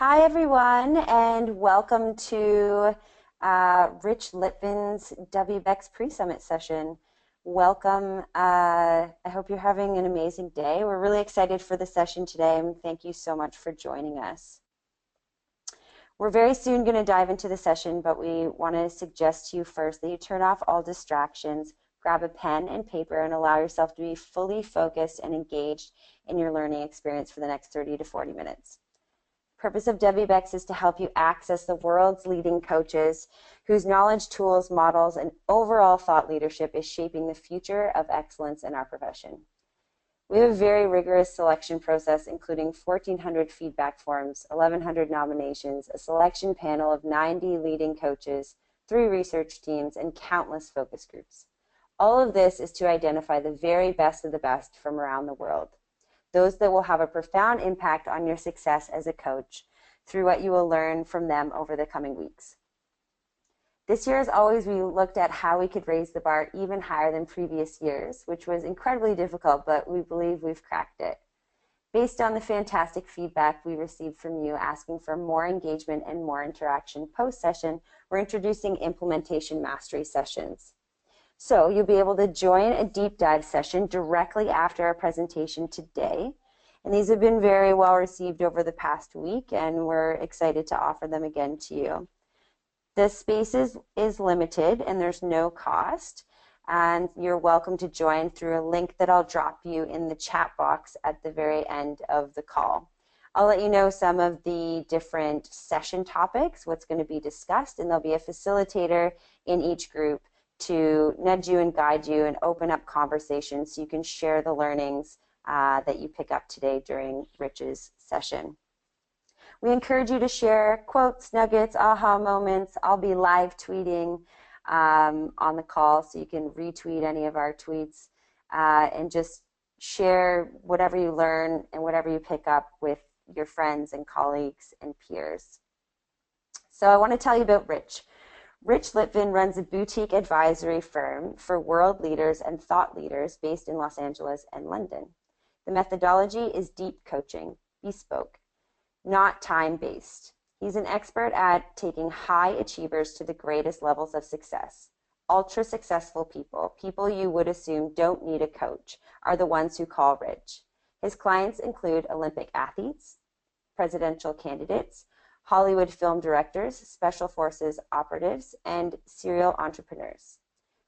Hi, everyone, and welcome to Rich Litvin's WBECS pre-summit session. Welcome. I hope you're having an amazing day. We're really excited for the session today, and thank you so much for joining us. We're very soon going to dive into the session, but we want to suggest to you first that you turn off all distractions, grab a pen and paper, and allow yourself to be fully focused and engaged in your learning experience for the next 30 to 40 minutes. The purpose of WBECS is to help you access the world's leading coaches whose knowledge, tools, models, and overall thought leadership is shaping the future of excellence in our profession. We have a very rigorous selection process, including 1,400 feedback forms, 1,100 nominations, a selection panel of 90 leading coaches, 3 research teams, and countless focus groups. All of this is to identify the very best of the best from around the world, those that will have a profound impact on your success as a coach through what you will learn from them over the coming weeks. This year, as always, we looked at how we could raise the bar even higher than previous years, which was incredibly difficult, but we believe we've cracked it. Based on the fantastic feedback we received from you asking for more engagement and more interaction post-session, we're introducing implementation mastery sessions. So you'll be able to join a deep dive session directly after our presentation today. And these have been very well received over the past week, and we're excited to offer them again to you. The space is limited and there's no cost, and you're welcome to join through a link that I'll drop you in the chat box at the very end of the call. I'll let you know some of the different session topics, what's going to be discussed, and there'll be a facilitator in each group to nudge you and guide you and open up conversations so you can share the learnings that you pick up today during Rich's session. We encourage you to share quotes, nuggets, aha moments. I'll be live tweeting on the call, so you can retweet any of our tweets and just share whatever you learn and whatever you pick up with your friends and colleagues and peers. So I want to tell you about Rich. Rich Litvin runs a boutique advisory firm for world leaders and thought leaders based in Los Angeles and London. The methodology is deep coaching, bespoke, not time-based. He's an expert at taking high achievers to the greatest levels of success. Ultra-successful people, people you would assume don't need a coach, are the ones who call Rich. His clients include Olympic athletes, presidential candidates, Hollywood film directors, special forces operatives, and serial entrepreneurs.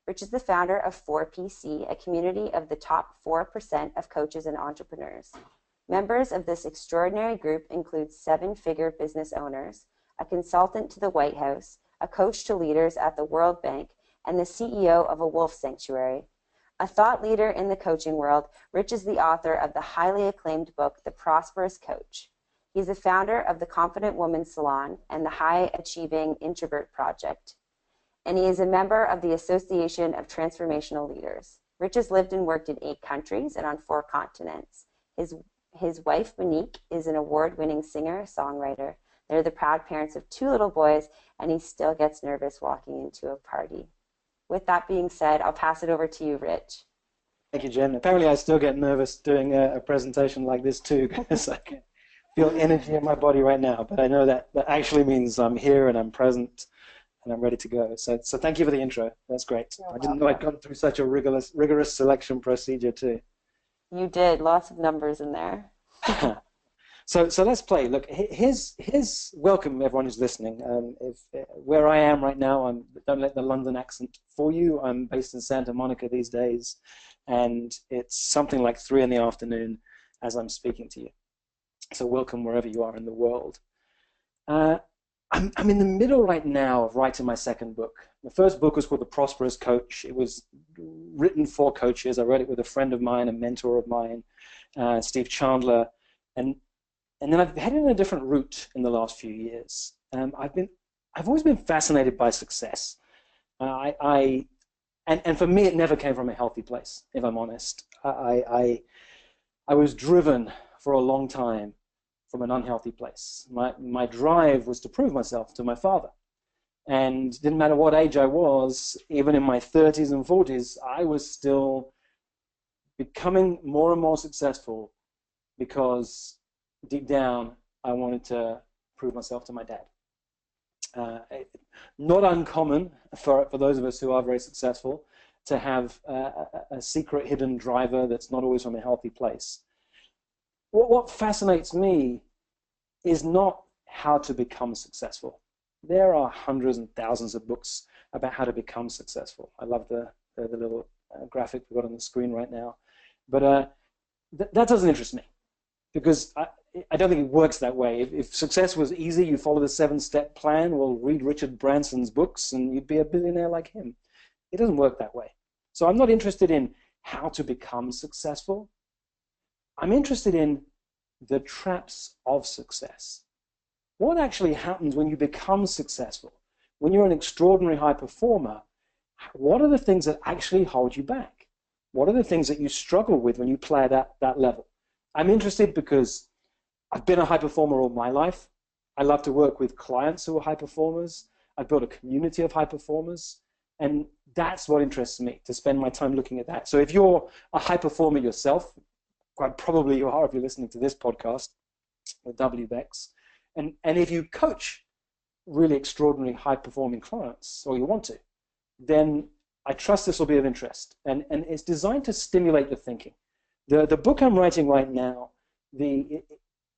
Rich is the founder of 4PC, a community of the top 4% of coaches and entrepreneurs. Members of this extraordinary group include 7-figure business owners, a consultant to the White House, a coach to leaders at the World Bank, and the CEO of a wolf sanctuary. A thought leader in the coaching world, Rich is the author of the highly acclaimed book, The Prosperous Coach. He's the founder of the Confident Woman Salon and the High Achieving Introvert Project. And he is a member of the Association of Transformational Leaders. Rich has lived and worked in 8 countries and on 4 continents. His wife, Monique, is an award-winning singer-songwriter. They're the proud parents of 2 little boys, and he still gets nervous walking into a party. With that being said, I'll pass it over to you, Rich. Thank you, Jen. Apparently I still get nervous doing a presentation like this too, because I can feel energy in my body right now, but I know that actually means I'm here and I'm present and I'm ready to go. So thank you for the intro. That's great. I didn't know I'd gone through such a rigorous selection procedure too. You did. Lots of numbers in there. So let's play. Look, here's welcome everyone who's listening. Where I am right now, don't let the London accent fool you. I'm based in Santa Monica these days, and it's something like 3 in the afternoon as I'm speaking to you. So welcome wherever you are in the world. I'm in the middle right now of writing my 2nd book. The first book was called The Prosperous Coach. It was written for coaches. I wrote it with a friend of mine, a mentor of mine, Steve Chandler, and then I've headed in a different route in the last few years. I've always been fascinated by success. And for me, it never came from a healthy place, if I'm honest. I was driven for a long time from an unhealthy place. My drive was to prove myself to my father. And it didn't matter what age I was, even in my 30s and 40s, I was still becoming more and more successful because deep down I wanted to prove myself to my dad. Not uncommon for those of us who are very successful to have a secret hidden driver that's not always from a healthy place. What fascinates me is not how to become successful. There are hundreds and thousands of books about how to become successful. I love the little graphic we've got on the screen right now. But that doesn't interest me, because I don't think it works that way. If success was easy, you follow the 7-step plan, well, read Richard Branson's books and you'd be a billionaire like him. It doesn't work that way. So I'm not interested in how to become successful. I'm interested in the traps of success. What actually happens when you become successful? When you're an extraordinary high performer, what are the things that actually hold you back? What are the things that you struggle with when you play at that level? I'm interested because I've been a high performer all my life. I love to work with clients who are high performers. I've built a community of high performers. And that's what interests me, to spend my time looking at that. So if you're a high performer yourself, quite probably you are if you're listening to this podcast with WBECS, and if you coach really extraordinary high-performing clients, or you want to, then I trust this will be of interest. And it's designed to stimulate the thinking. The book I'm writing right now it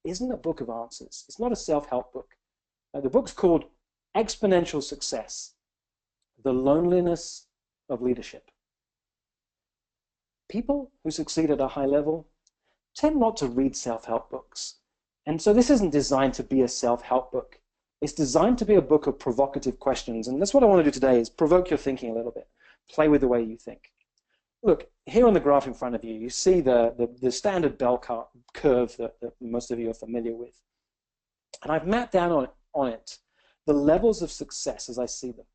isn't a book of answers. It's not a self-help book. The book's called Exponential Success: The Loneliness of Leadership. People who succeed at a high level tend not to read self-help books. And so this isn't designed to be a self-help book. It's designed to be a book of provocative questions. And that's what I want to do today, is provoke your thinking a little bit. Play with the way you think. Look, here on the graph in front of you, you see the standard bell curve that most of you are familiar with. And I've mapped down on it the levels of success as I see them.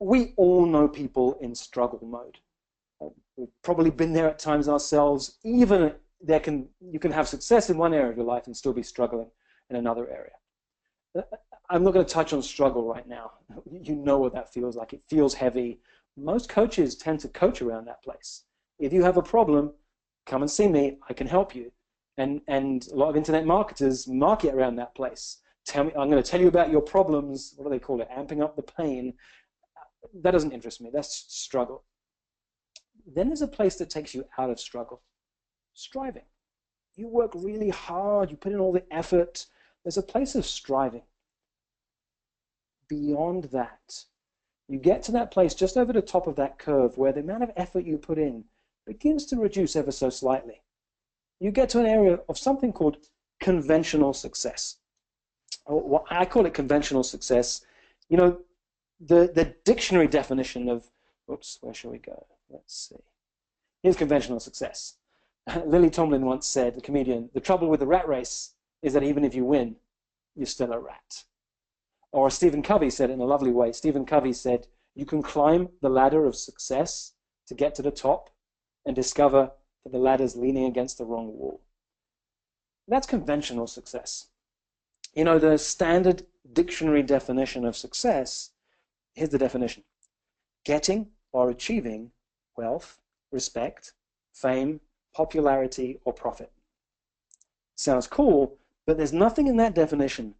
We all know people in struggle mode. We've probably been there at times ourselves. Even you can have success in one area of your life and still be struggling in another area. I'm not going to touch on struggle right now. You know what that feels like. It feels heavy. Most coaches tend to coach around that place. If you have a problem, come and see me. I can help you. And a lot of internet marketers market around that place. I'm going to tell you about your problems. What do they call it? Amping up the pain. That doesn't interest me. That's struggle. Then there's a place that takes you out of struggle. Striving. You work really hard. You put in all the effort. There's a place of striving. Beyond that, you get to that place just over the top of that curve where the amount of effort you put in begins to reduce ever so slightly. You get to an area of something called conventional success. Or I call it conventional success. You know, the dictionary definition of, oops, where shall we go? Let's see. Here's conventional success. Lily Tomlin once said, the comedian, the trouble with the rat race is that even if you win, you're still a rat. Or Stephen Covey said it in a lovely way. Stephen Covey said, you can climb the ladder of success to get to the top and discover that the ladder's leaning against the wrong wall. That's conventional success. You know, the standard dictionary definition of success, here's the definition: getting or achieving wealth, respect, fame, popularity, or profit. Sounds cool, but there's nothing in that definition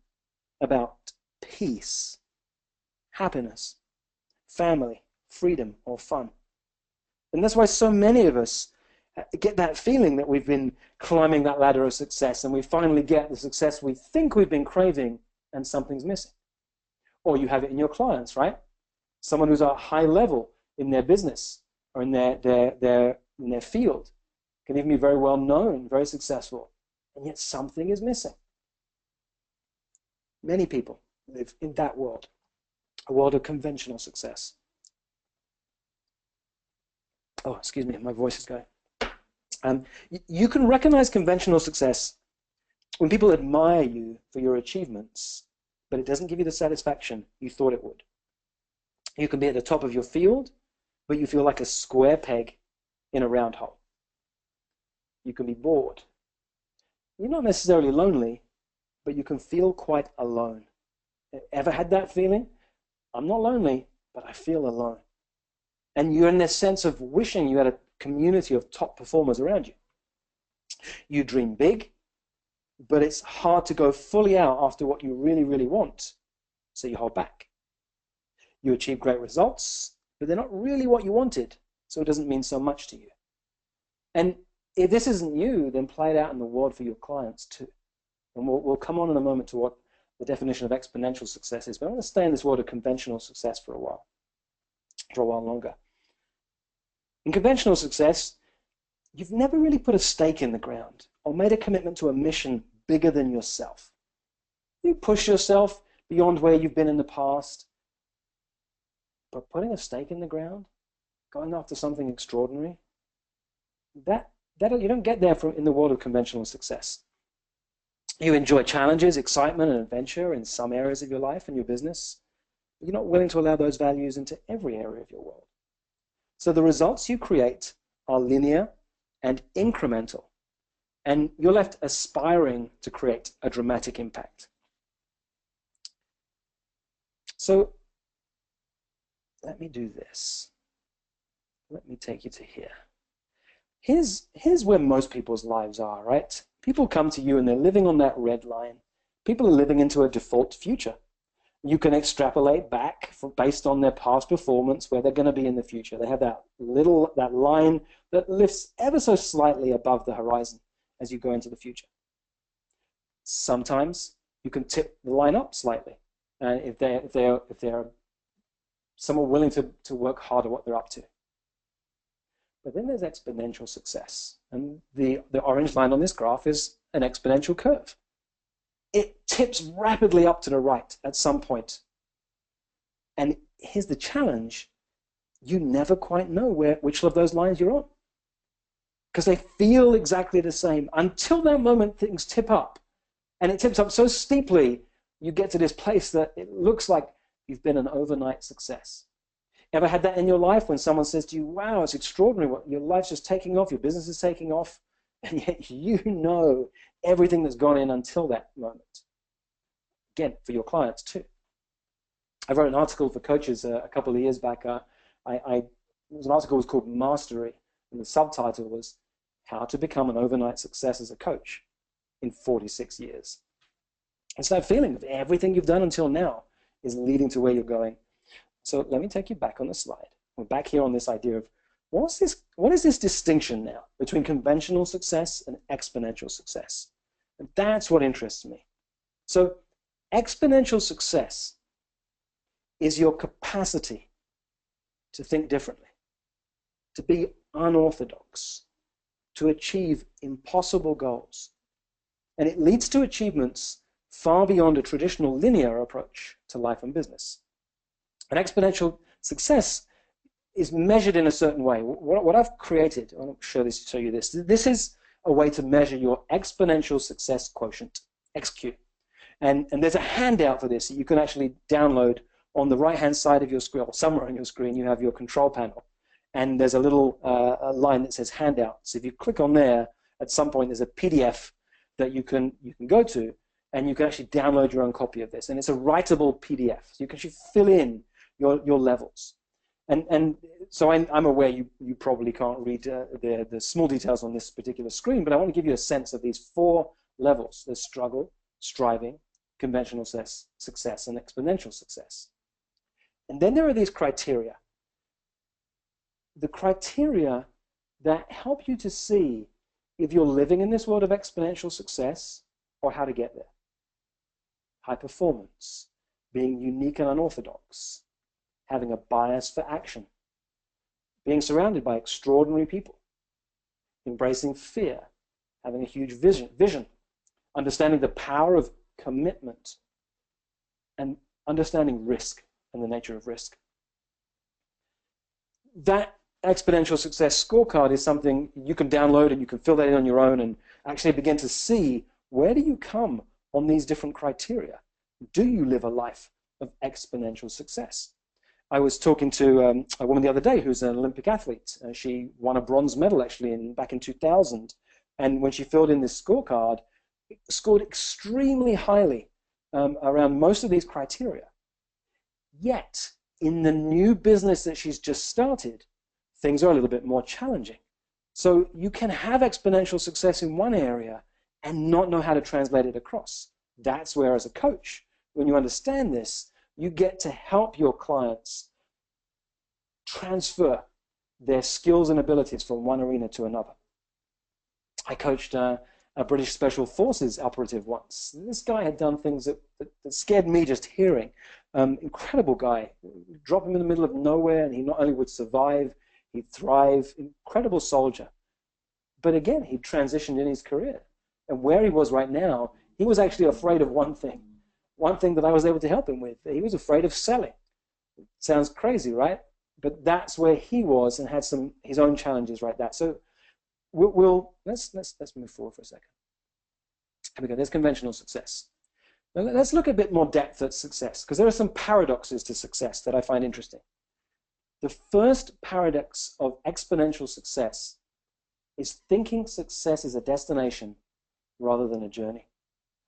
about peace, happiness, family, freedom, or fun. And that's why so many of us get that feeling that we've been climbing that ladder of success and we finally get the success we think we've been craving and something's missing. Or you have it in your clients, right? Someone who's at a high level in their business or in their field can even be very well known, very successful, and yet something is missing. Many people live in that world, a world of conventional success. Oh, excuse me, my voice is going. You can recognize conventional success when people admire you for your achievements, but it doesn't give you the satisfaction you thought it would. You can be at the top of your field, but you feel like a square peg in a round hole. You can be bored. You're not necessarily lonely, but you can feel quite alone. Ever had that feeling? I'm not lonely, but I feel alone. And you're in this sense of wishing you had a community of top performers around you. You dream big, but it's hard to go fully out after what you really, really want, so you hold back. You achieve great results, but they're not really what you wanted, so it doesn't mean so much to you. And if this isn't you, then play it out in the world for your clients too. And we'll come on in a moment to what the definition of exponential success is, but I want to stay in this world of conventional success for a while longer. In conventional success, you've never really put a stake in the ground or made a commitment to a mission bigger than yourself. You push yourself beyond where you've been in the past, but putting a stake in the ground, going after something extraordinary, that you don't get there in the world of conventional success. You enjoy challenges, excitement, and adventure in some areas of your life and your business, but you're not willing to allow those values into every area of your world. So the results you create are linear and incremental, and you're left aspiring to create a dramatic impact. So let me do this. Let me take you to here. Here's where most people's lives are, right? People come to you and they're living on that red line. People are living into a default future. You can extrapolate back based on their past performance where they're going to be in the future. They have that line that lifts ever so slightly above the horizon as you go into the future. Sometimes you can tip the line up slightly, and if they're someone willing to work hard at what they're up to. But then there's exponential success. And the orange line on this graph is an exponential curve. It tips rapidly up to the right at some point. And here's the challenge. You never quite know which of those lines you're on, because they feel exactly the same until that moment things tip up. And it tips up so steeply, you get to this place that it looks like you've been an overnight success. Ever had that in your life when someone says to you, wow, it's extraordinary, what your life's just taking off, your business is taking off, and yet you know everything that's gone in until that moment. Again, for your clients too. I wrote an article for coaches a couple of years back. It was an article called Mastery, and the subtitle was How to Become an Overnight Success as a Coach in 46 Years. It's that feeling of everything you've done until now is leading to where you're going. So let me take you back on the slide. We're back here on this idea of what is this distinction now between conventional success and exponential success? And that's what interests me. So exponential success is your capacity to think differently, to be unorthodox, to achieve impossible goals. And it leads to achievements far beyond a traditional linear approach to life and business. An exponential success is measured in a certain way. What I've created, I'll show you this. This is a way to measure your exponential success quotient, XQ. And there's a handout for this that you can actually download on the right-hand side of your screen, or somewhere on your screen. You have your control panel. And there's a little line that says handout. So if you click on there, at some point there's a PDF that you can go to, and you can actually download your own copy of this. And it's a writable PDF. So you can actually fill in your levels. And so I'm aware you probably can't read the small details on this particular screen, but I want to give you a sense of these 4 levels. There's struggle, striving, conventional success, and exponential success. And then there are these criteria. The criteria that help you to see if you're living in this world of exponential success or how to get there. High performance, being unique and unorthodox, having a bias for action, being surrounded by extraordinary people, embracing fear, having a huge vision, understanding the power of commitment, and understanding risk and the nature of risk. That exponential success scorecard is something you can download, and you can fill that in on your own and actually begin to see, where do you come on these different criteria? Do you live a life of exponential success? I was talking to a woman the other day who's an Olympic athlete. She won a bronze medal actually back in 2000. And when she filled in this scorecard, it scored extremely highly around most of these criteria. Yet, in the new business that she's just started, things are a little bit more challenging. So you can have exponential success in one area and not know how to translate it across. That's where, as a coach, when you understand this, you get to help your clients transfer their skills and abilities from one arena to another. I coached a British Special Forces operative once. This guy had done things that scared me just hearing. Incredible guy. Drop him in the middle of nowhere, and he not only would survive, he'd thrive. Incredible soldier. But again, he transitioned in his career. And where he was right now, he was actually afraid of one thing that I was able to help him with. He was afraid of selling. Sounds crazy, right? But that's where he was, and had his own challenges right there. So let's move forward for a second. Here we go. There's conventional success. Now let's look a bit more depth at success, because there are some paradoxes to success that I find interesting. The first paradox of exponential success is thinking success is a destination rather than a journey.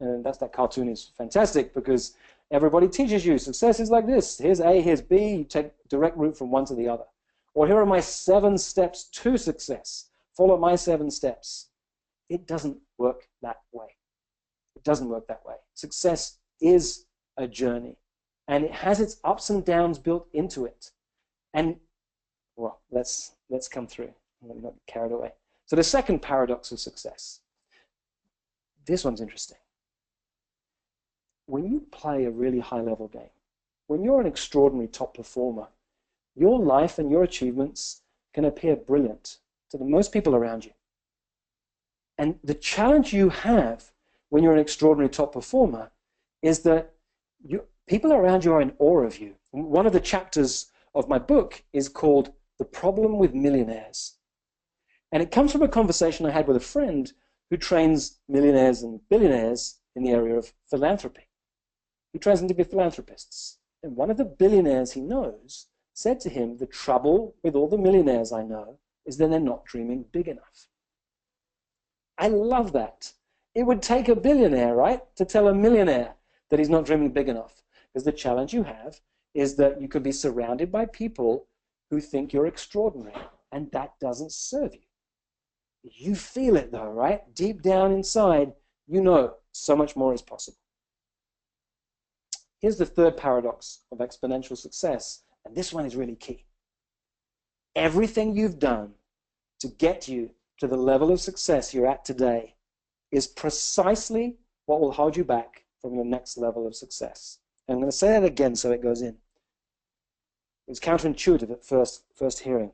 And that cartoon is fantastic, because everybody teaches you success is like this. Here's A, here's B. You take direct route from one to the other. Or here are my 7 steps to success. Follow my 7 steps. It doesn't work that way. It doesn't work that way. Success is a journey, and it has its ups and downs built into it. And, well, let's come through. I'm not carried away. So the second paradox of success. This one's interesting. When you play a really high-level game, when you're an extraordinary top performer, your life and your achievements can appear brilliant to the most people around you. And the challenge you have when you're an extraordinary top performer is that people around you are in awe of you. One of the chapters of my book is called The Problem with Millionaires. And it comes from a conversation I had with a friend who trains millionaires and billionaires in the area of philanthropy. He trains them to be philanthropists. And one of the billionaires he knows said to him, the trouble with all the millionaires I know is that they're not dreaming big enough. I love that. It would take a billionaire, right, to tell a millionaire that he's not dreaming big enough. Because the challenge you have is that you could be surrounded by people who think you're extraordinary, and that doesn't serve you. You feel it though, right? Deep down inside, you know so much more is possible. Here's the third paradox of exponential success, and this one is really key. Everything you've done to get you to the level of success you're at today is precisely what will hold you back from your next level of success. And I'm going to say that again so it goes in. It's counterintuitive at first hearing.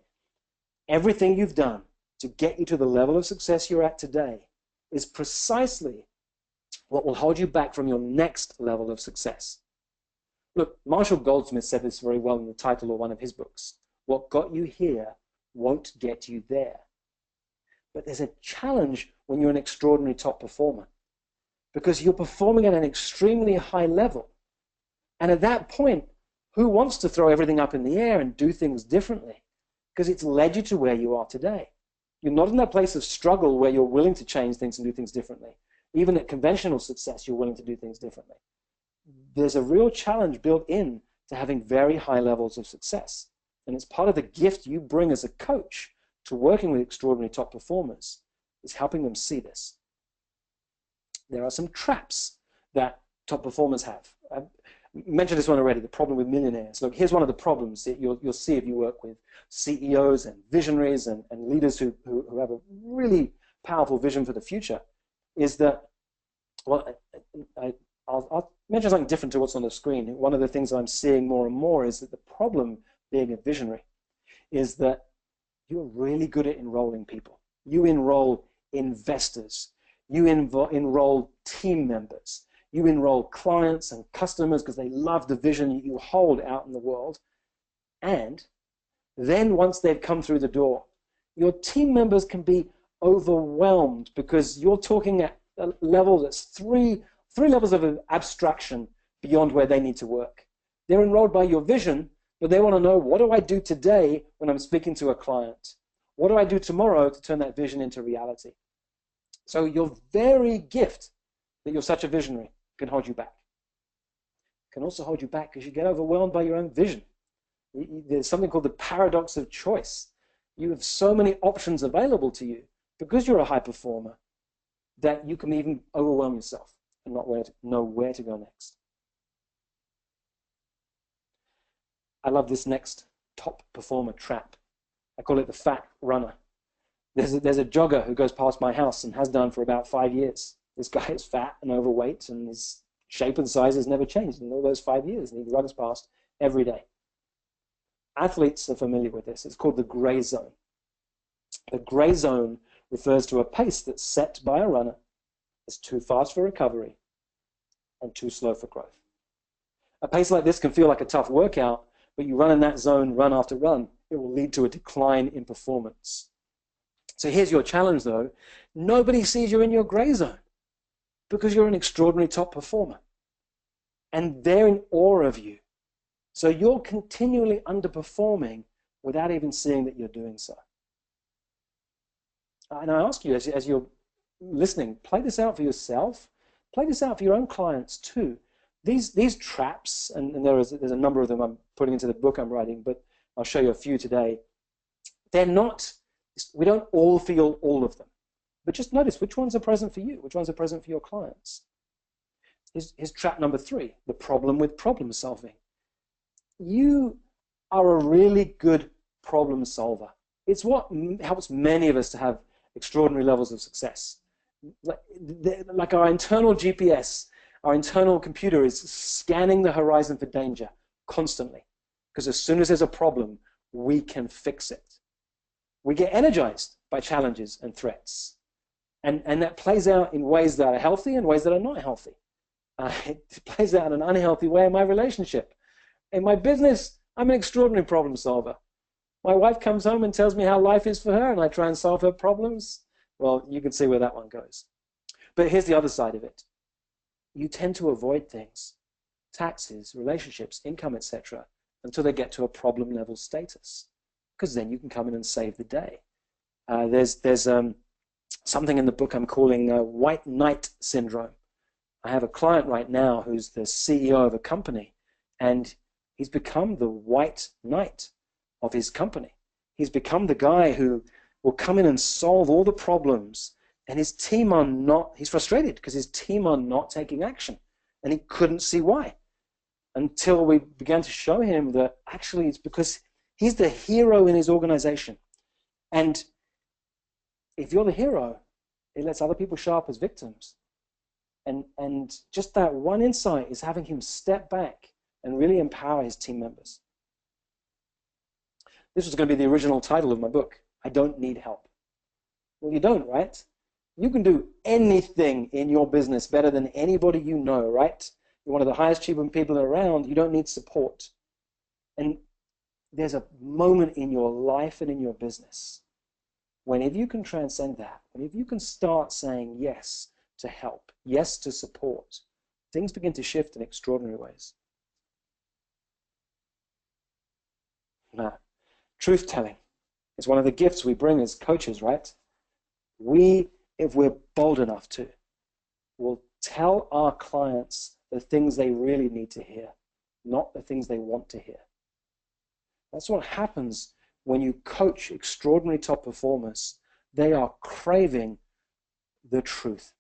Everything you've done to get you to the level of success you're at today is precisely what will hold you back from your next level of success. Look, Marshall Goldsmith said this very well in the title of one of his books. What got you here won't get you there. But there's a challenge when you're an extraordinary top performer, because you're performing at an extremely high level. And at that point, who wants to throw everything up in the air and do things differently? Because it's led you to where you are today. You're not in that place of struggle where you're willing to change things and do things differently. Even at conventional success, you're willing to do things differently. There's a real challenge built in to having very high levels of success. And it's part of the gift you bring as a coach to working with extraordinary top performers, is helping them see this. There are some traps that top performers have. I've mentioned this one already, the problem with millionaires. Look, here's one of the problems that you'll see if you work with CEOs and visionaries and leaders who have a really powerful vision for the future, is that, well, I'll mention something different to what's on the screen. One of the things I'm seeing more and more is that the problem being a visionary is that you're really good at enrolling people. You enroll investors. You enroll team members. You enroll clients and customers because they love the vision you hold out in the world. And then once they've come through the door, your team members can be overwhelmed because you're talking at a level that's three levels of abstraction beyond where they need to work. They're enrolled by your vision, but they want to know, what do I do today when I'm speaking to a client? What do I do tomorrow to turn that vision into reality? So your very gift that you're such a visionary can hold you back. It can also hold you back because you get overwhelmed by your own vision. There's something called the paradox of choice. You have so many options available to you because you're a high performer. that you can even overwhelm yourself and not know where to go next. I love this next top performer trap. I call it the fat runner. There's a jogger who goes past my house and has done for about 5 years. This guy is fat and overweight, and his shape and size has never changed in all those 5 years, and he runs past every day. Athletes are familiar with this. It's called the gray zone. The gray zone refers to a pace that's set by a runner as too fast for recovery and too slow for growth. A pace like this can feel like a tough workout, but you run in that zone run after run, it will lead to a decline in performance. So here's your challenge, though. Nobody sees you in your gray zone because you're an extraordinary top performer. And they're in awe of you. So you're continually underperforming without even seeing that you're doing so. And I ask you, as you're listening, play this out for yourself. Play this out for your own clients too. These traps, and there's a number of them I'm putting into the book I'm writing, but I'll show you a few today. They're not, we don't all feel all of them. But just notice which ones are present for you, which ones are present for your clients. Here's trap number 3, the problem with problem solving. You are a really good problem solver. It's what helps many of us to have extraordinary levels of success. Like our internal GPS, our internal computer is scanning the horizon for danger constantly. Because as soon as there's a problem, we can fix it. We get energized by challenges and threats. And that plays out in ways that are healthy and ways that are not healthy. It plays out in an unhealthy way in my relationship. In my business, I'm an extraordinary problem solver. My wife comes home and tells me how life is for her, and I try and solve her problems. Well, you can see where that one goes. But here's the other side of it. You tend to avoid things, taxes, relationships, income, etc., until they get to a problem level status, because then you can come in and save the day. There's something in the book I'm calling white knight syndrome. I have a client right now who's the CEO of a company, and he's become the white knight of his company. He's become the guy who will come in and solve all the problems, and his team are not, he's frustrated because his team are not taking action, and he couldn't see why, until we began to show him that actually it's because he's the hero in his organization. And if you're the hero, it lets other people show up as victims. And just that one insight is having him step back and really empower his team members. This was going to be the original title of my book, I Don't Need Help. Well, you don't, right? You can do anything in your business better than anybody you know, right? You're one of the highest achieving people around. You don't need support. And there's a moment in your life and in your business when if you can transcend that, when if you can start saying yes to help, yes to support, things begin to shift in extraordinary ways. Now, truth-telling is one of the gifts we bring as coaches, right? We, if we're bold enough to, will tell our clients the things they really need to hear, not the things they want to hear. That's what happens when you coach extraordinary top performers. They are craving the truth.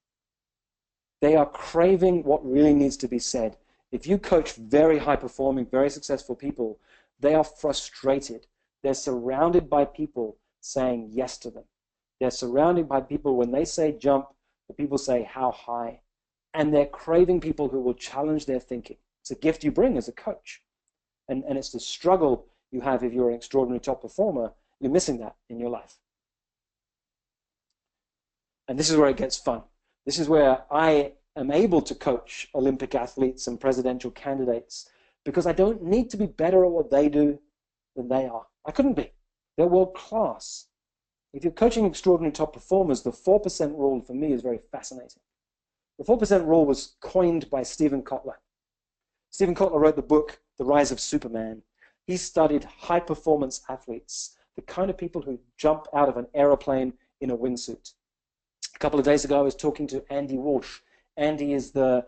They are craving what really needs to be said. If you coach very high-performing, very successful people, they are frustrated. They're surrounded by people saying yes to them. They're surrounded by people, when they say jump, the people say how high. And they're craving people who will challenge their thinking. It's a gift you bring as a coach. And it's the struggle you have if you're an extraordinary top performer. You're missing that in your life. And this is where it gets fun. This is where I am able to coach Olympic athletes and presidential candidates, because I don't need to be better at what they do than they are. I couldn't be. They're world class. If you're coaching extraordinary top performers, the 4% rule for me is very fascinating. The 4% rule was coined by Stephen Kotler. Stephen Kotler wrote the book, The Rise of Superman. He studied high-performance athletes, the kind of people who jump out of an aeroplane in a wingsuit. A couple of days ago, I was talking to Andy Walsh. Andy is the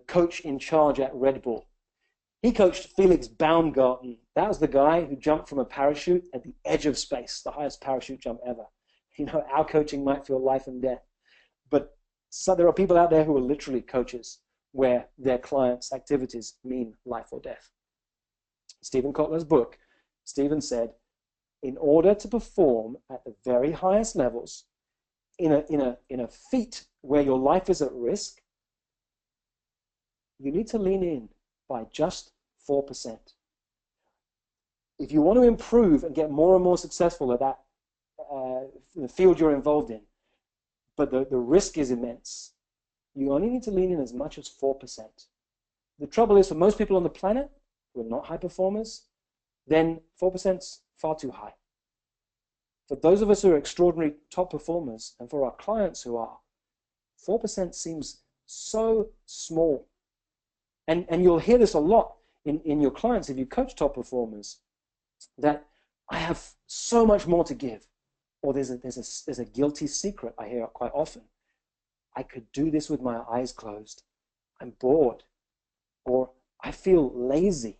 coach in charge at Red Bull. He coached Felix Baumgarten. That was the guy who jumped from a parachute at the edge of space, the highest parachute jump ever. You know, our coaching might feel life and death. But So there are people out there who are literally coaches where their clients' activities mean life or death. Stephen Kotler's book, Stephen said, in order to perform at the very highest levels in a feat where your life is at risk, you need to lean in by just 4%. If you want to improve and get more and more successful at that the field you're involved in, but the risk is immense, you only need to lean in as much as 4%. The trouble is, for most people on the planet who are not high performers, then 4% is far too high. For those of us who are extraordinary top performers, and for our clients who are, 4% seems so small. And you'll hear this a lot in your clients if you coach top performers, that I have so much more to give. Or there's a guilty secret I hear quite often. I could do this with my eyes closed. I'm bored. Or I feel lazy.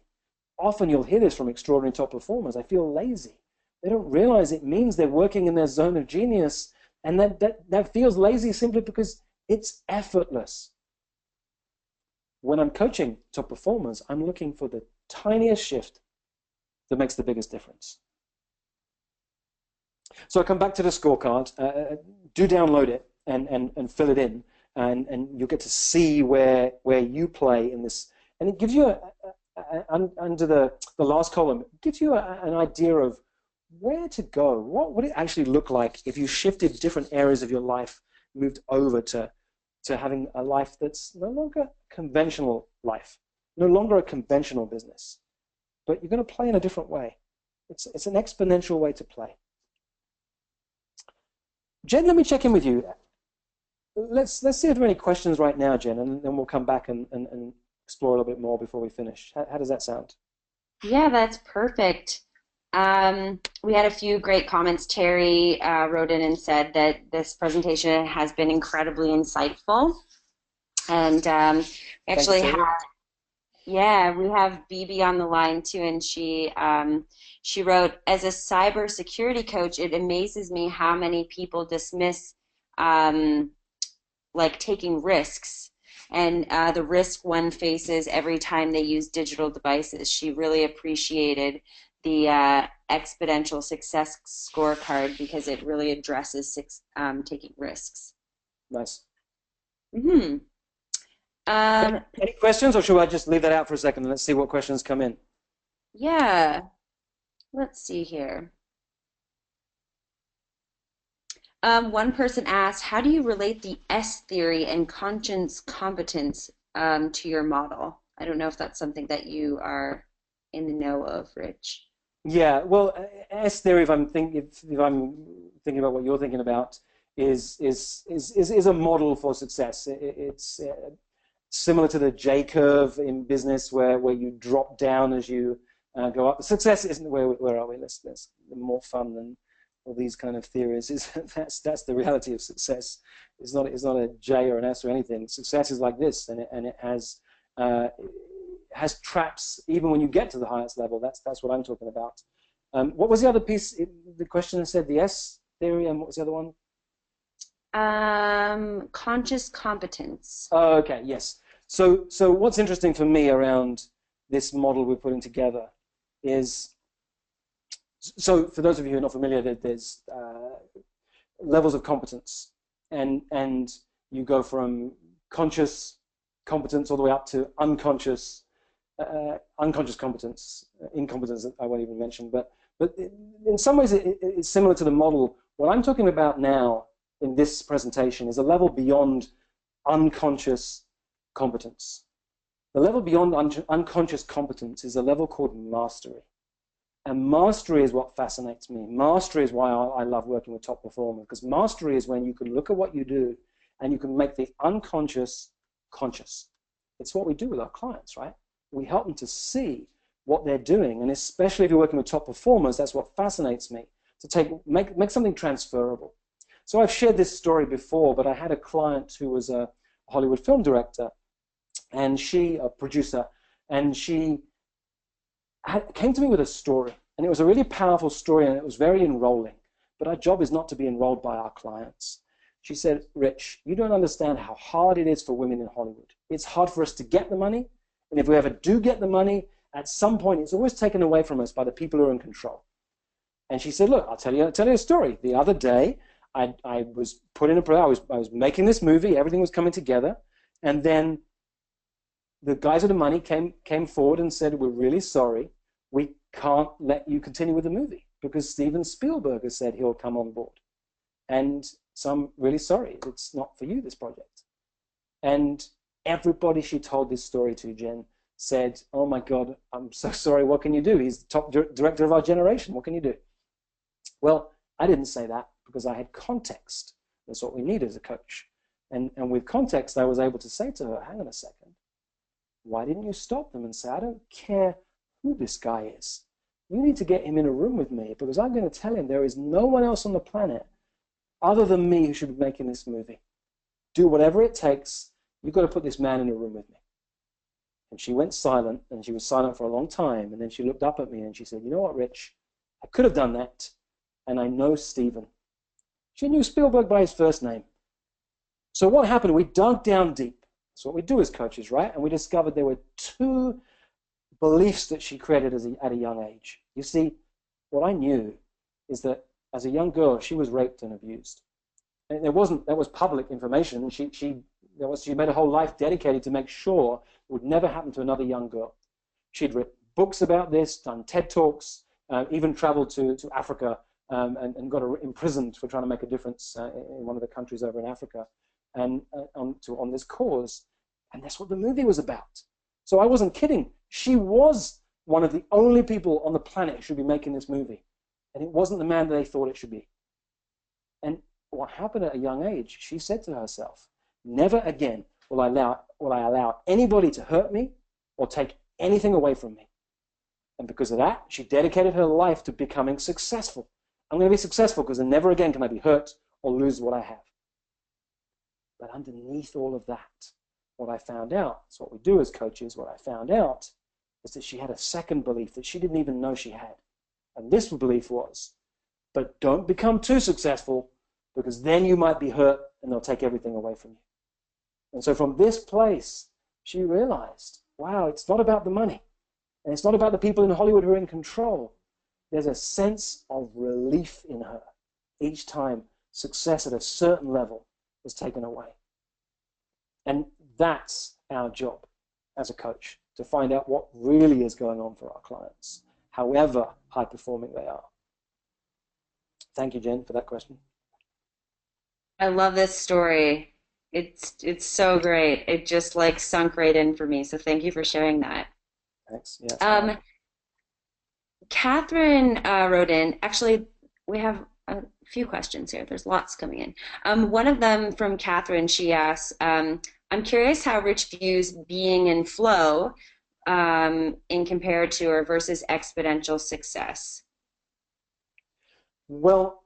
Often you'll hear this from extraordinary top performers. I feel lazy. They don't realize it means they're working in their zone of genius, and that feels lazy simply because it's effortless. When I'm coaching top performers, I'm looking for the tiniest shift that makes the biggest difference. So I come back to the scorecard. Do download it and fill it in, and you'll get to see where you play in this. And it gives you, under the last column, it gives you an idea of where to go. What would it actually look like if you shifted different areas of your life, moved over to having a life that's no longer conventional life, no longer a conventional business, but you're going to play in a different way. It's an exponential way to play. Jen, let me check in with you. Let's see if there are any questions right now, Jen, and then we'll come back and explore a little bit more before we finish. How does that sound? Yeah, that's perfect. We had a few great comments. Terry wrote in and said that this presentation has been incredibly insightful. And we actually we have BB on the line too, and she wrote, as a cybersecurity coach, it amazes me how many people dismiss like taking risks and the risk one faces every time they use digital devices. She really appreciated the Exponential Success Scorecard because it really addresses taking risks. Nice. Mm-hmm. Any questions, or should I just leave that out for a second and let's see what questions come in? Yeah. Let's see here. One person asked, how do you relate the S theory and conscience competence to your model? I don't know if that's something that you are in the know of, Rich. Yeah, well, S theory, if I'm thinking about what you're thinking about, is a model for success. It's similar to the J curve in business, where you drop down as you go up. Success isn't where are we? Let's more fun than all these kind of theories. That's the reality of success. It's not a J or an S or anything. Success is like this, and it has traps even when you get to the highest level. That's what I'm talking about. What was the other piece? The question said the S theory, and what was the other one? Conscious competence. Oh, okay, yes. So what's interesting for me around this model we're putting together is, so for those of you who are not familiar, there's levels of competence, and you go from conscious competence all the way up to unconscious competence, incompetence I won't even mention, but in some ways it's similar to the model. What I'm talking about now in this presentation is a level beyond unconscious competence. The level beyond unconscious competence is a level called mastery. And mastery is what fascinates me. Mastery is why I love working with top performers, because mastery is when you can look at what you do and you can make the unconscious conscious. It's what we do with our clients, right? We help them to see what they're doing, and especially if you're working with top performers, that's what fascinates me, to make something transferable. So I've shared this story before, but I had a client who was a Hollywood film director, and a producer, and she came to me with a story, and it was a really powerful story, and it was very enrolling. But our job is not to be enrolled by our clients. She said, Rich, you don't understand how hard it is for women in Hollywood. It's hard for us to get the money, and if we ever do get the money, at some point it's always taken away from us by the people who are in control. And she said, look, I'll tell you a story. The other day, I was put in I was making this movie, everything was coming together, and then the guys with the money came forward and said, we're really sorry, we can't let you continue with the movie because Steven Spielberg has said he'll come on board. And so I'm really sorry, it's not for you, this project. And everybody she told this story to, Jen, said, oh my God, I'm so sorry, what can you do? He's the top director of our generation, what can you do? Well, I didn't say that because I had context. That's what we need as a coach. And with context, I was able to say to her, hang on a second, why didn't you stop them and say, I don't care who this guy is. You need to get him in a room with me because I'm going to tell him there is no one else on the planet other than me who should be making this movie. Do whatever it takes. You've got to put this man in a room with me. And she went silent, and she was silent for a long time, and then she looked up at me and she said, you know what, Rich, I could have done that, and I know Steven. She knew Spielberg by his first name. So what happened? We dug down deep. That's what we do as coaches, right? And we discovered there were two beliefs that she created at a young age. You see, what I knew is that as a young girl, she was raped and abused. And that was public information. She made a whole life dedicated to make sure it would never happen to another young girl. She'd written books about this, done TED Talks, even traveled to Africa and got imprisoned for trying to make a difference in one of the countries over in Africa and on this cause. And that's what the movie was about. So I wasn't kidding. She was one of the only people on the planet who should be making this movie. And it wasn't the man that they thought it should be. And what happened at a young age, she said to herself, never again will I allow anybody to hurt me or take anything away from me. And because of that, she dedicated her life to becoming successful. I'm going to be successful because then never again can I be hurt or lose what I have. But underneath all of that, what I found out, it's what we do as coaches, what I found out is that she had a second belief that she didn't even know she had. And this belief was, but don't become too successful because then you might be hurt and they'll take everything away from you. And so from this place, she realized, wow, it's not about the money. And it's not about the people in Hollywood who are in control. There's a sense of relief in her each time success at a certain level is taken away. And that's our job as a coach, to find out what really is going on for our clients, however high-performing they are. Thank you, Jen, for that question. I love this story. It's so great. It just like sunk right in for me. So thank you for sharing that. Thanks. Yeah. Catherine wrote in. Actually, we have a few questions here. There's lots coming in. One of them from Catherine. She asks, "I'm curious how Rich views being in flow in compared to or versus exponential success." Well,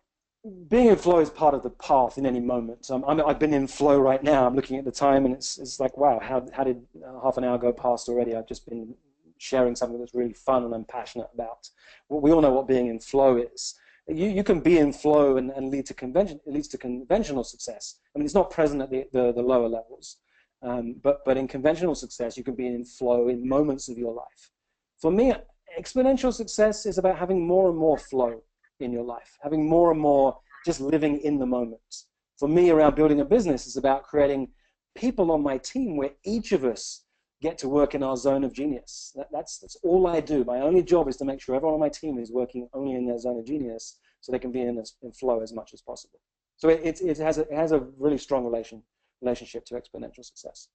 being in flow is part of the path in any moment. So I've been in flow right now. I'm looking at the time, and it's like, wow, how did half an hour go past already? I've just been sharing something that's really fun and I'm passionate about. Well, we all know what being in flow is. You can be in flow and lead to conventional success. I mean, it's not present at the lower levels, but in conventional success, you can be in flow in moments of your life. For me, exponential success is about having more and more flow in your life, having more and more just living in the moment. For me, around building a business is about creating people on my team where each of us get to work in our zone of genius. That's all I do. My only job is to make sure everyone on my team is working only in their zone of genius so they can be in flow as much as possible. So it has a really strong relationship to exponential success.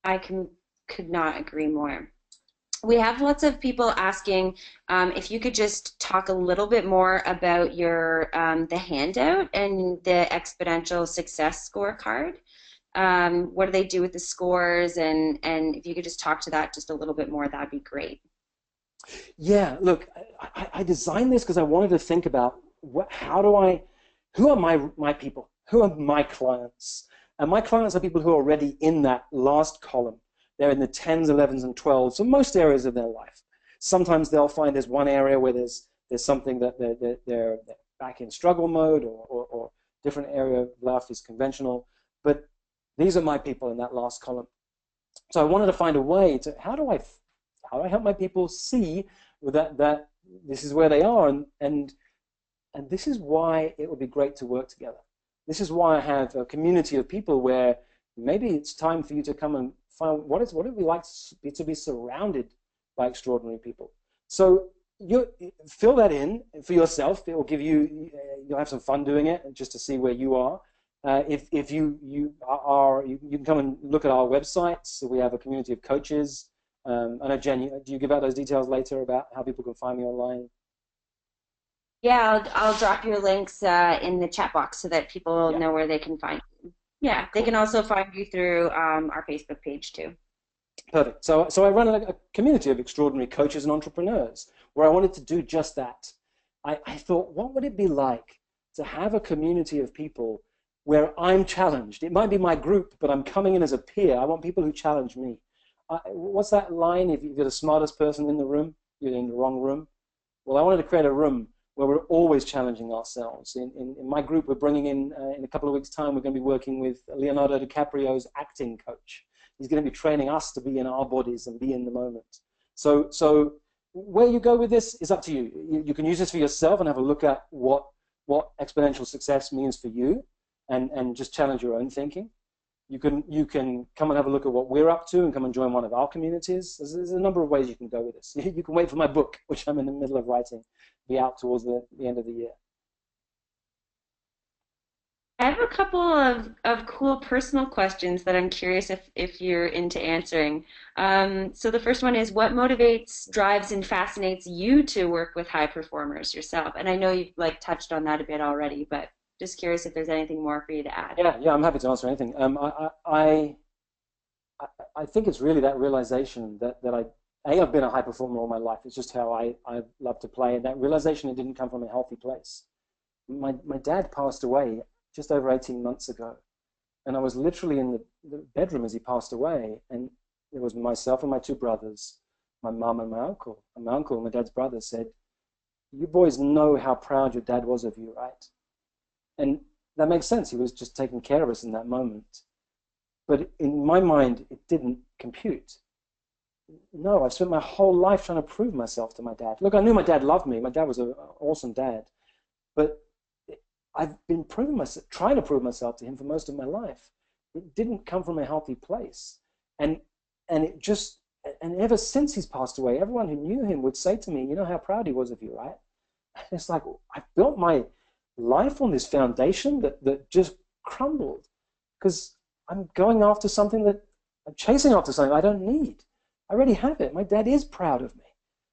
I could not agree more. We have lots of people asking if you could just talk a little bit more about your the handout and the exponential success scorecard. What do they do with the scores? And if you could just talk to that just a little bit more, that'd be great. Yeah, look, I designed this because I wanted to think about who are my people? Who are my clients? And my clients are people who are already in that last column. They're in the 10s, 11s, and 12s, so most areas of their life. Sometimes they'll find there's one area where there's something that they're back in struggle mode or different area of life is conventional. But these are my people in that last column. So I wanted to find a way to, how do I help my people see that this is where they are, and this is why it would be great to work together. This is why I have a community of people where maybe it's time for you to come and find what it would be like to be surrounded by extraordinary people. So you fill that in for yourself. It will give you, you'll have some fun doing it just to see where you are. If you can come and look at our website. So we have a community of coaches. I know, Jen, do you give out those details later about how people can find me online? Yeah, I'll drop your links in the chat box so that people Yeah. know where they can find you. Yeah, they can also find you through our Facebook page too. Perfect. So I run a community of extraordinary coaches and entrepreneurs where I wanted to do just that. I thought, what would it be like to have a community of people where I'm challenged? It might be my group, but I'm coming in as a peer. I want people who challenge me. What's that line? If you're the smartest person in the room, you're in the wrong room. Well, I wanted to create a room where we're always challenging ourselves. In my group, we're bringing in a couple of weeks' time, we're going to be working with Leonardo DiCaprio's acting coach. He's going to be training us to be in our bodies and be in the moment. So where you go with this is up to you. You can use this for yourself and have a look at what exponential success means for you, and just challenge your own thinking. You can come and have a look at what we're up to and come and join one of our communities. There's a number of ways you can go with this. You can wait for my book, which I'm in the middle of writing, be out towards the end of the year. I have a couple of cool personal questions that I'm curious if you're into answering. So the first one is, what motivates, drives, and fascinates you to work with high performers yourself? And I know you've like touched on that a bit already, but just curious if there's anything more for you to add. Yeah, I'm happy to answer anything. I think it's really that realization that I've been a high performer all my life. It's just how I love to play. And that realization, it didn't come from a healthy place. My dad passed away just over 18 months ago. And I was literally in the bedroom as he passed away. And it was myself and my two brothers, my mum and my uncle. And my uncle, my dad's brother, said, "You boys know how proud your dad was of you, right?" And that makes sense. He was just taking care of us in that moment. But in my mind, it didn't compute. No, I've spent my whole life trying to prove myself to my dad. Look, I knew my dad loved me. My dad was an awesome dad. But I've been trying to prove myself to him for most of my life. It didn't come from a healthy place. And ever since he's passed away, everyone who knew him would say to me, "You know how proud he was of you, right?" And it's like, I've built my life on this foundation that just crumbled because I'm going after something I'm chasing after something I don't need. I already have it. My dad is proud of me.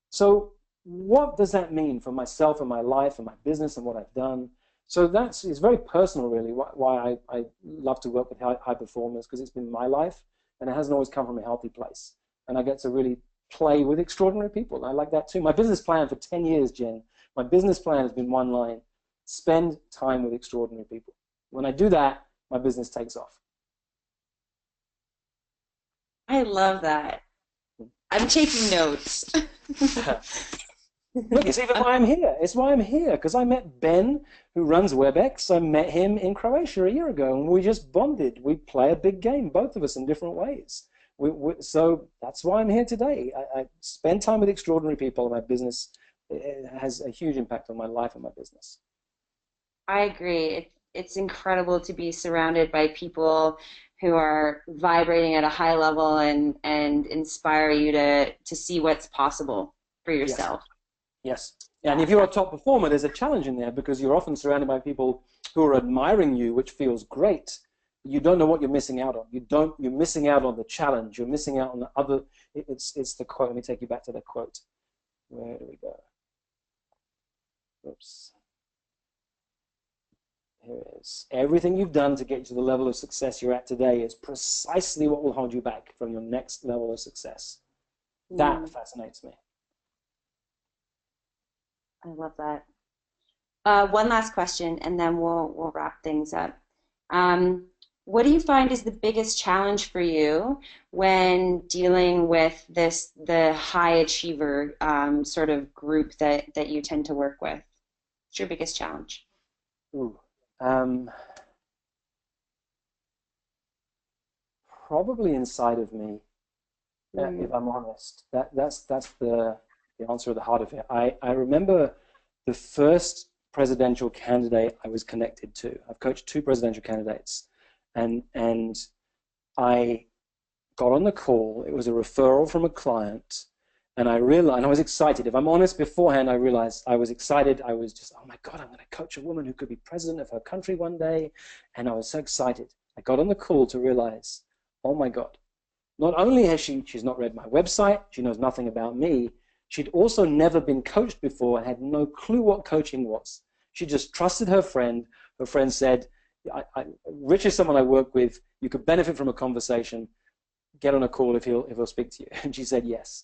So what does that mean for myself and my life and my business and what I've done? So it's very personal, really, why I love to work with high performers, because it's been my life and it hasn't always come from a healthy place. And I get to really play with extraordinary people. I like that too. My business plan for 10 years, Jen, my business plan has been one line: spend time with extraordinary people. When I do that, my business takes off. I love that. I'm taking notes. Look, it's even why I'm here. It's why I'm here, because I met Ben, who runs WebEx. I met him in Croatia a year ago, and we just bonded. We play a big game, both of us, in different ways. So that's why I'm here today. I spend time with extraordinary people, and my business has a huge impact on my life and my business. I agree. It's incredible to be surrounded by people who are vibrating at a high level and inspire you to see what's possible for Yes. yourself. Yes. And if you're a top performer, there's a challenge in there, because you're often surrounded by people who are admiring you, which feels great. You don't know what you're missing out on. You're missing out on the challenge. You're missing out on the other. It's the quote. Let me take you back to the quote. Where do we go? Oops. Here it is. Everything you've done to get you to the level of success you're at today is precisely what will hold you back from your next level of success. That fascinates me. I love that. One last question, and then we'll wrap things up. What do you find is the biggest challenge for you when dealing with the high achiever sort of group that you tend to work with? What's your biggest challenge? Ooh. Um, Probably inside of me, if I'm honest. That's the answer at the heart of it. I remember the first presidential candidate I was connected to. I've coached 2 presidential candidates, and I got on the call. It was a referral from a client, and I realized, and I was excited. If I'm honest, beforehand, I realized I was excited. I was just, oh my God, I'm going to coach a woman who could be president of her country one day, and I was so excited. I got on the call to realize, oh my God, not only has she's not read my website, she knows nothing about me, she'd also never been coached before and had no clue what coaching was. She just trusted her friend. Her friend said, Rich is someone I work with. You could benefit from a conversation. Get on a call if he'll speak to you. And she said yes.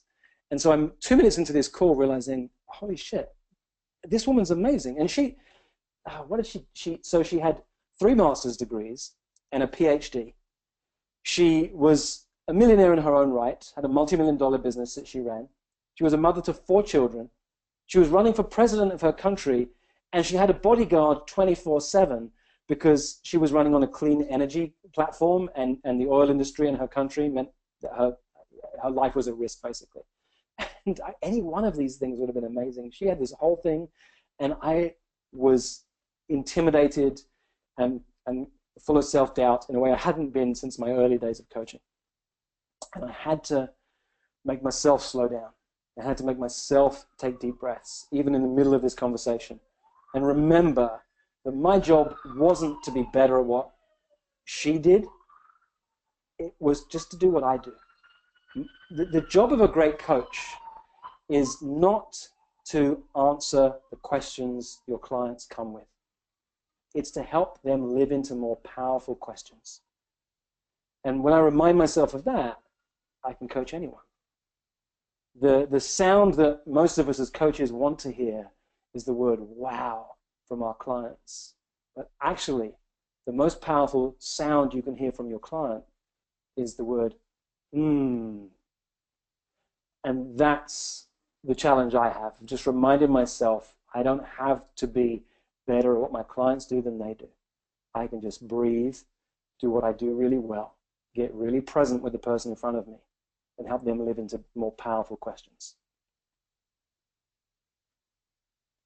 And so I'm 2 minutes into this call realizing, holy shit, this woman's amazing. And what did so she had 3 master's degrees and a PhD. She was a millionaire in her own right, had a multi-million-dollar business that she ran. She was a mother to 4 children. She was running for president of her country, and she had a bodyguard 24/7 because she was running on a clean energy platform, and the oil industry in her country meant that her life was at risk, basically. And any one of these things would have been amazing. She had this whole thing, and I was intimidated and full of self-doubt in a way I hadn't been since my early days of coaching. And I had to make myself slow down. I had to make myself take deep breaths, even in the middle of this conversation, and remember that my job wasn't to be better at what she did. It was just to do what I do. The job of a great coach is not to answer the questions your clients come with. It's to help them live into more powerful questions. And when I remind myself of that, I can coach anyone. The sound that most of us as coaches want to hear is the word wow from our clients. But actually, the most powerful sound you can hear from your client is the word And that's the challenge I have. Just reminding myself I don't have to be better at what my clients do than they do. I can just breathe, do what I do really well, get really present with the person in front of me, and help them live into more powerful questions.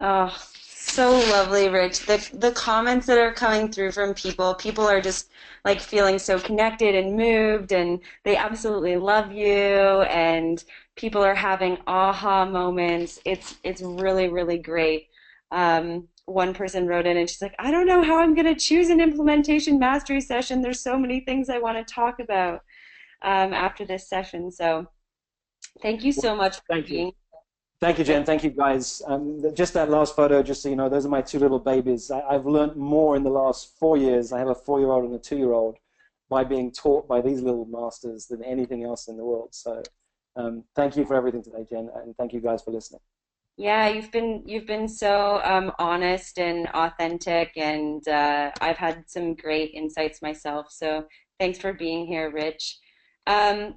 Oh, so lovely, Rich. The comments that are coming through from people are just like feeling so connected and moved, and they absolutely love you, and people are having aha moments. It's really, really great. One person wrote in and she's like, I don't know how I'm going to choose an implementation mastery session. There's so many things I want to talk about after this session. So thank you so much for Thank you. being. Thank you, Jen. Thank you, guys. Just that last photo, just so you know, those are my 2 little babies. I've learned more in the last 4 years. I have a 4-year-old and a 2-year-old by being taught by these little masters than anything else in the world. So thank you for everything today, Jen, and thank you guys for listening. Yeah, you've been so honest and authentic, and I've had some great insights myself. So thanks for being here, Rich. Um,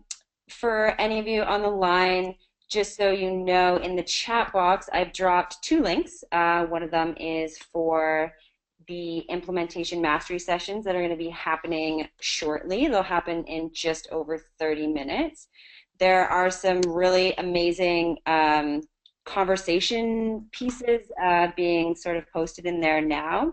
for any of you on the line, just so you know, in the chat box, I've dropped 2 links. One of them is for the implementation mastery sessions that are going to be happening shortly. They'll happen in just over 30 minutes. There are some really amazing conversation pieces being sort of posted in there now.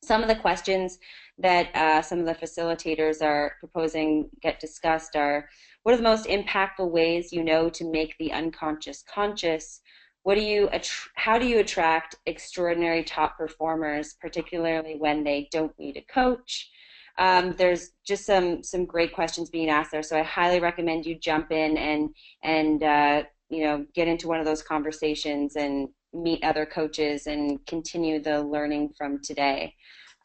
Some of the questions that some of the facilitators are proposing get discussed are, what are the most impactful ways you know to make the unconscious conscious? How do you attract extraordinary top performers, particularly when they don't need a coach? There's just some great questions being asked there, so I highly recommend you jump in and get into one of those conversations and meet other coaches and continue the learning from today.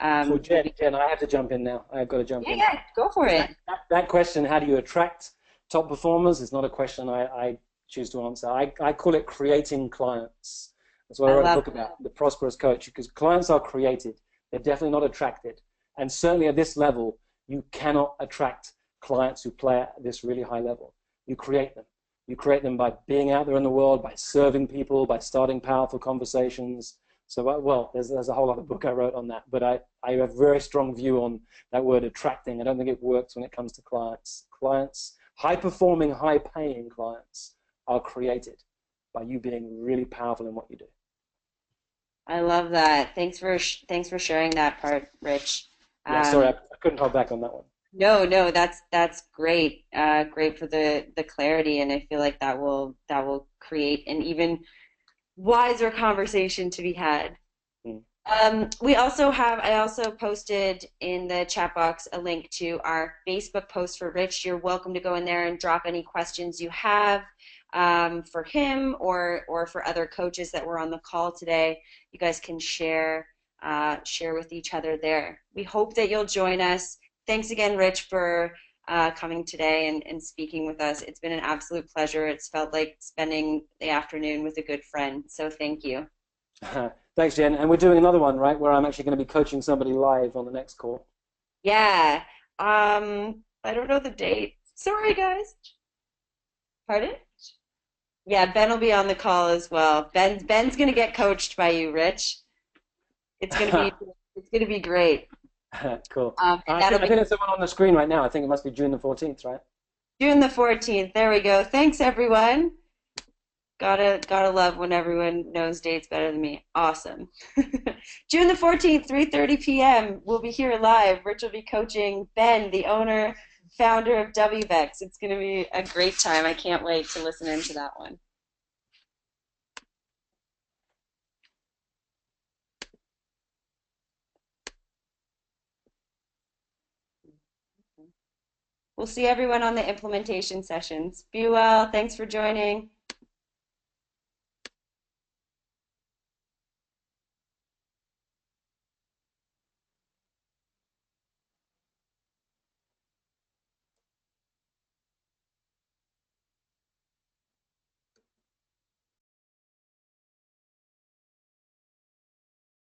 So Jen, I have to jump in now. I've got to jump in. Yeah, go for it. That question, how do you attract top performers, is not a question I choose to answer. I call it creating clients. That's what I wrote a book about, The Prosperous Coach, because clients are created. They're definitely not attracted. And certainly at this level, you cannot attract clients who play at this really high level. You create them. You create them by being out there in the world, by serving people, by starting powerful conversations, So, well, there's a whole other book I wrote on that, but I have a very strong view on that word attracting. I don't think it works when it comes to clients. Clients, high-performing, high-paying clients are created by you being really powerful in what you do. I love that. Thanks for sharing that part, Rich. Yeah, sorry, Um, I couldn't hold back on that one. no, that's great. Great for the clarity, and I feel like that will create an even wiser conversation to be had. Mm. I also posted in the chat box a link to our Facebook post for Rich. You're welcome to go in there and drop any questions you have for him or for other coaches that were on the call today. You guys can share with each other there. We hope that you'll join us. Thanks again, Rich, for coming today and speaking with us. It's been an absolute pleasure. It's felt like spending the afternoon with a good friend. So thank you. Thanks, Jen. And we're doing another one, right, where I'm actually going to be coaching somebody live on the next call. Yeah. I don't know the date. Sorry, guys. Pardon? Yeah, Ben will be on the call as well. Ben's gonna get coached by you, Rich. It's gonna be it's gonna be great. Cool. And that'll I be think there's someone on the screen right now. I think it must be June the 14th, right? June the 14th. There we go. Thanks, everyone. Gotta love when everyone knows dates better than me. Awesome. June the 14th, 3:30 p.m. We'll be here live. Rich will be coaching Ben, the owner, founder of WBECS. It's gonna be a great time. I can't wait to listen into that one. We'll see everyone on the implementation sessions. Be well. Thanks for joining.